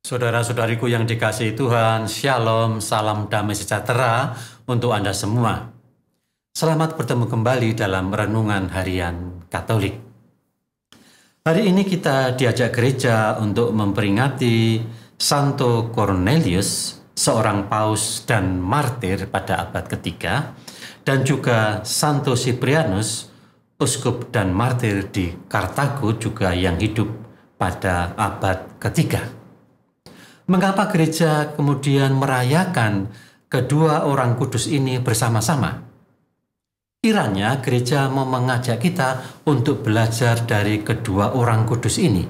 Saudara-saudariku yang dikasihi Tuhan, Shalom, salam damai sejahtera untuk Anda semua. Selamat bertemu kembali dalam Renungan Harian Katolik. Hari ini kita diajak gereja untuk memperingati Santo Cornelius, seorang paus dan martir pada abad ketiga, dan juga Santo Cyprianus, uskup dan martir di Kartago juga yang hidup pada abad ketiga. Mengapa gereja kemudian merayakan kedua orang kudus ini bersama-sama? Kiranya gereja mau mengajak kita untuk belajar dari kedua orang kudus ini,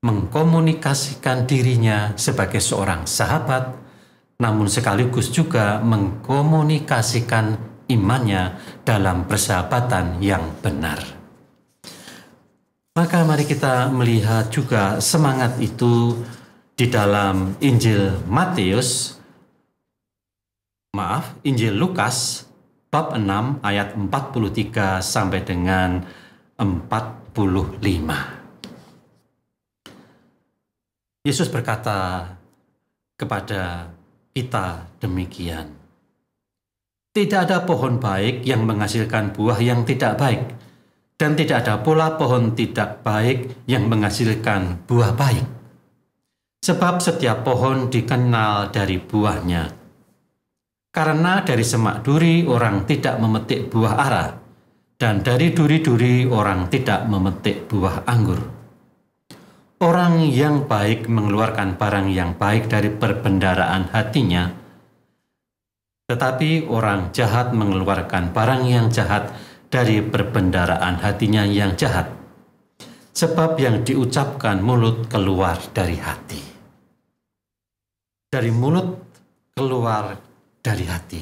mengkomunikasikan dirinya sebagai seorang sahabat, namun sekaligus juga mengkomunikasikan imannya dalam persahabatan yang benar. Maka mari kita melihat juga semangat itu di dalam Injil Lukas bab 6 ayat 43 sampai dengan 45. Yesus berkata kepada kita demikian, "Tidak ada pohon baik yang menghasilkan buah yang tidak baik, dan tidak ada pula pohon tidak baik yang menghasilkan buah baik. Sebab setiap pohon dikenal dari buahnya. Karena dari semak duri orang tidak memetik buah ara, dan dari duri-duri orang tidak memetik buah anggur. Orang yang baik mengeluarkan barang yang baik dari perbendaharaan hatinya, tetapi orang jahat mengeluarkan barang yang jahat dari perbendaharaan hatinya yang jahat. Sebab yang diucapkan mulut keluar dari hati." Dari mulut keluar dari hati.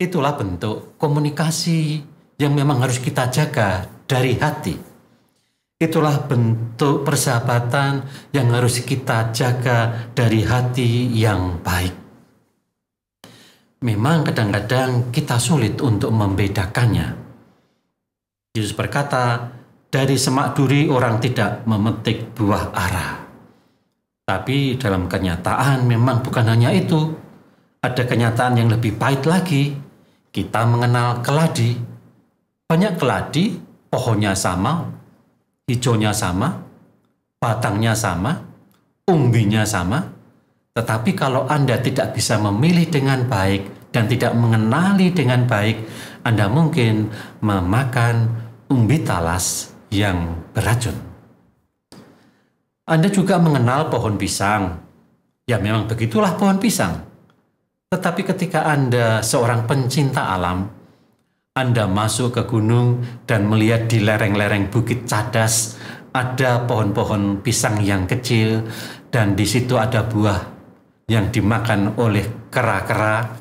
Itulah bentuk komunikasi yang memang harus kita jaga dari hati. Itulah bentuk persahabatan yang harus kita jaga dari hati yang baik. Memang kadang-kadang kita sulit untuk membedakannya. Yesus berkata, "Dari semak duri orang tidak memetik buah ara." Tapi dalam kenyataan memang bukan hanya itu. Ada kenyataan yang lebih pahit lagi. Kita mengenal keladi. Banyak keladi, pohonnya sama, hijaunya sama, batangnya sama, umbinya sama. Tetapi kalau Anda tidak bisa memilih dengan baik dan tidak mengenali dengan baik, Anda mungkin memakan umbi talas yang beracun. Anda juga mengenal pohon pisang. Ya memang begitulah pohon pisang. Tetapi ketika Anda seorang pencinta alam, Anda masuk ke gunung dan melihat di lereng-lereng Bukit Cadas ada pohon-pohon pisang yang kecil, dan di situ ada buah yang dimakan oleh kera-kera.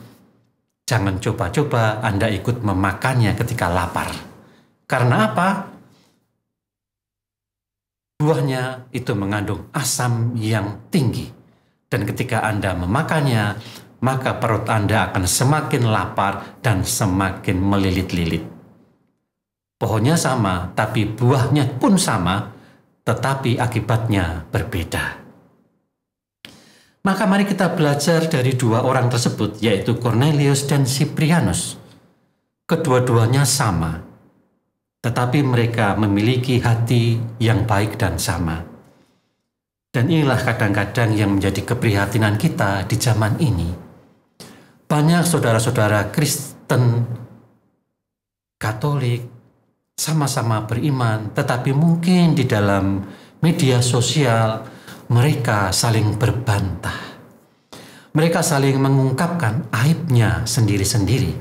Jangan coba-coba Anda ikut memakannya ketika lapar. Karena apa? Buahnya itu mengandung asam yang tinggi. Dan ketika Anda memakannya, maka perut Anda akan semakin lapar dan semakin melilit-lilit. Pohonnya sama, tapi buahnya pun sama, tetapi akibatnya berbeda. Maka mari kita belajar dari dua orang tersebut, yaitu Cornelius dan Cyprianus. Kedua-duanya sama, tetapi mereka memiliki hati yang baik dan sama. Dan inilah kadang-kadang yang menjadi keprihatinan kita di zaman ini. Banyak saudara-saudara Kristen, Katolik, sama-sama beriman, tetapi mungkin di dalam media sosial mereka saling berbantah. Mereka saling mengungkapkan aibnya sendiri-sendiri.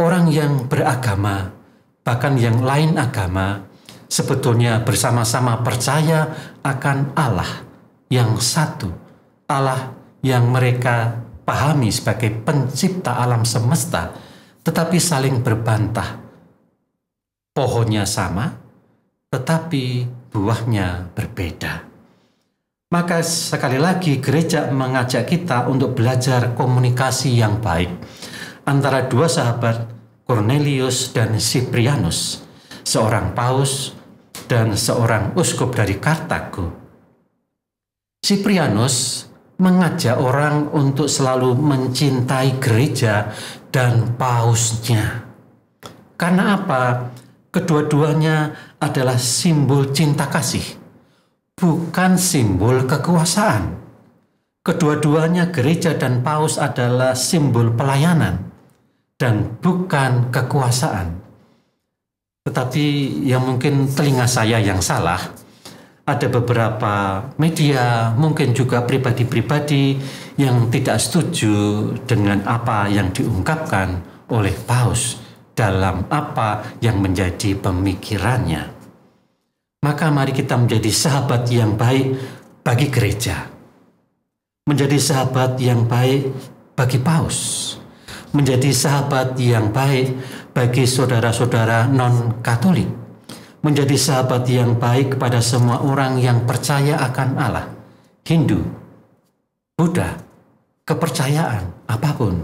Orang yang beragama, bahkan yang lain agama, sebetulnya bersama-sama percaya akan Allah yang satu, Allah yang mereka pahami sebagai pencipta alam semesta, tetapi saling berbantah. Pohonnya sama, tetapi buahnya berbeda. Maka sekali lagi gereja mengajak kita untuk belajar komunikasi yang baik antara dua sahabat, Cornelius dan Cyprianus, seorang paus dan seorang uskup dari Kartago. Siprianus mengajak orang untuk selalu mencintai gereja dan pausnya. Karena apa? Kedua-duanya adalah simbol cinta kasih, bukan simbol kekuasaan. Kedua-duanya gereja dan paus adalah simbol pelayanan dan bukan kekuasaan. Tetapi yang mungkin telinga saya yang salah, ada beberapa media, mungkin juga pribadi-pribadi yang tidak setuju dengan apa yang diungkapkan oleh paus dalam apa yang menjadi pemikirannya. Maka mari kita menjadi sahabat yang baik bagi gereja, menjadi sahabat yang baik bagi paus, menjadi sahabat yang baik bagi saudara-saudara non-Katolik, menjadi sahabat yang baik kepada semua orang yang percaya akan Allah, Hindu, Buddha, kepercayaan apapun.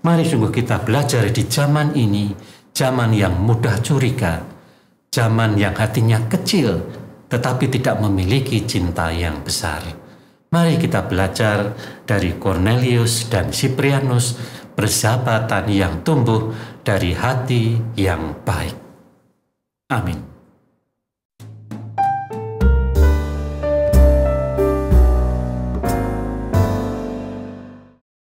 Mari sungguh kita belajar di zaman ini, zaman yang mudah curiga, zaman yang hatinya kecil tetapi tidak memiliki cinta yang besar. Mari kita belajar dari Cornelius dan Siprianus, persahabatan yang tumbuh dari hati yang baik. Amin.